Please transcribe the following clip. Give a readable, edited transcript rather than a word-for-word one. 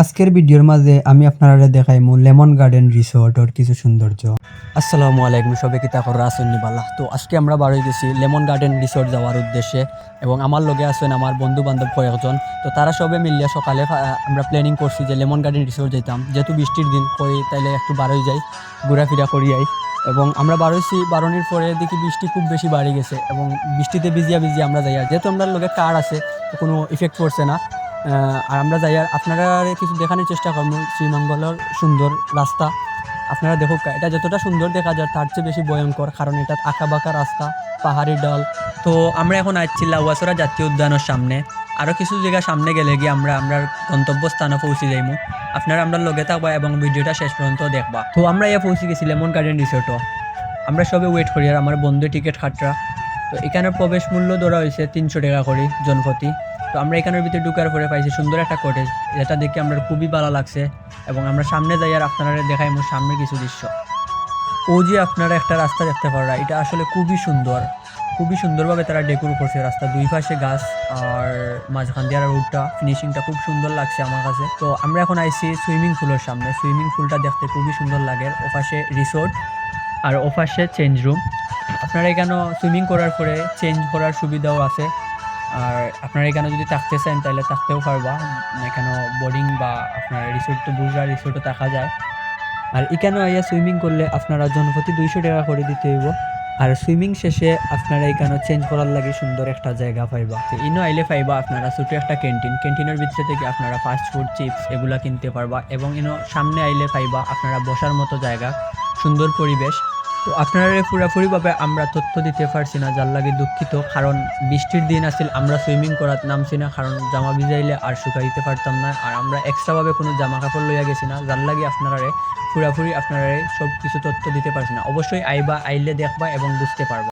আজকের ভিডিওর মাঝে আমি আপনারা দেখাইমু লেমন গার্ডেন রিসোর্টর কিছু সৌন্দর্য। আসসালামু আলাইকুম, সবে কিতা করা আছেন নিবালা। তো আজকে আমরা বাড়ি গেছি লেমন গার্ডেন রিসোর্ট যাওয়ার উদ্দেশ্যে, এবং আমার লগে আছেন আমার বন্ধু বান্ধব কয়েকজন। তো তারা সবে মিলিয়ে সকালে আমরা প্ল্যানিং করছি যে লেমন গার্ডেন রিসোর্ট যেতাম, যেহেতু বৃষ্টির দিন কই তাইলে একটু বারোই যাই, ঘোরাফেরা করি যাই। এবং আমরা বারোইছি, বারোনির পরে দেখি বৃষ্টি খুব বেশি বাড়ি গেছে, এবং বৃষ্টিতে ভিজিয়া ভিজিয়া আমরা যাই। আর যেহেতু আমরা লগে কার আছে, তো কোনো ইফেক্ট পড়ছে না। আর আমরা যাই, আর আপনারা কিছু দেখানোর চেষ্টা করবো শ্রীমঙ্গলের সুন্দর রাস্তা। আপনারা দেখুক, এটা যতটা সুন্দর দেখা যায় তার চেয়ে বেশি ভয়ঙ্কর, কারণ এটা আঁকা বাঁকা রাস্তা, পাহাড়ি ডাল। তো আমরা এখন আসছি লাউয়াছড়া জাতীয় উদ্যানের সামনে। আরও কিছু জায়গা সামনে গেলে গিয়ে আমরা গন্তব্যস্থানে পৌঁছে যাইমু। আপনারা আমরা লগে থাকবা এবং ভিডিওটা শেষ পর্যন্ত দেখবা। তো আমরা পৌঁছে গেছি লেমন গার্ডেন রিসোর্টও। আমরা সবে ওয়েট করি, আর আমার বন্ধু টিকিট কাটরা। তো এখানে প্রবেশ মূল্য ধরা হয়েছে 300 টাকা করে জনপ্রতি। তো আমরা এখানের ভিতরে ঢুকার পরে পাইছি সুন্দর একটা কটেজ, যেটা দেখে আমরা খুবই ভালো লাগছে। এবং আমরা সামনে যাই আর আপনারা দেখাইমু সামনে কিছু দৃশ্য। ও যে আপনারা একটা রাস্তা দেখতে পারা, এটা আসলে খুবই সুন্দর, খুবই সুন্দরভাবে তারা ডেকোর করছে রাস্তা, দুই পাশে গাছ, আর মাঝখান দিয়ে রোডটা ফিনিশিংটা খুব সুন্দর লাগছে আমার কাছে। তো আমরা এখন আইছি সুইমিং পুলের সামনে। সুইমিং পুলটা দেখতে খুবই সুন্দর লাগে। ওপাশে রিসোর্ট আর ওপাশে চেঞ্জ রুম। আপনারা এখানে সুইমিং করার পরে চেঞ্জ করার সুবিধাও আছে। আর আপনারা এখানে যদি থাকতে চান তাহলে থাকতেও পারবা। এখানে বোর্ডিং বা আপনার রিসোর্ট তো বুঝরা রিসোর্টও থাকা যায়। আর এখানে আইয়া সুইমিং করলে আপনারা জনপ্রতি 200 টাকা করে দিতে হইব। আর সুইমিং শেষে আপনারা এখানে চেঞ্জ করার লাগে সুন্দর একটা জায়গা পাইবা। তো ইনো আইলে পাইবা আপনারা ছোটো একটা ক্যান্টিনের ভিতরে থেকে আপনারা ফাস্ট ফুড, চিপস এগুলা কিনতে পারবা। এবং ইনো সামনে আইলে পাইবা আপনারা বসার মতো জায়গা, সুন্দর পরিবেশ। তো আপনারা পুরাপুরিভাবে আমরা তথ্য দিতে পারছি না, যার লাগে দুঃখিত। কারণ বৃষ্টির দিন আসছিল, আমরা সুইমিং করার নামছি না, কারণ জামা ভিজাইলে আর শুকাইতে পারতাম না। আর আমরা এক্সট্রাভাবে কোনো জামা কাপড় লইয়া গেছি না, যার লাগে আপনারা পুরাপুরি আপনারা সব কিছু তথ্য দিতে পারছি না। অবশ্যই আইলে দেখবা এবং বুঝতে পারবা।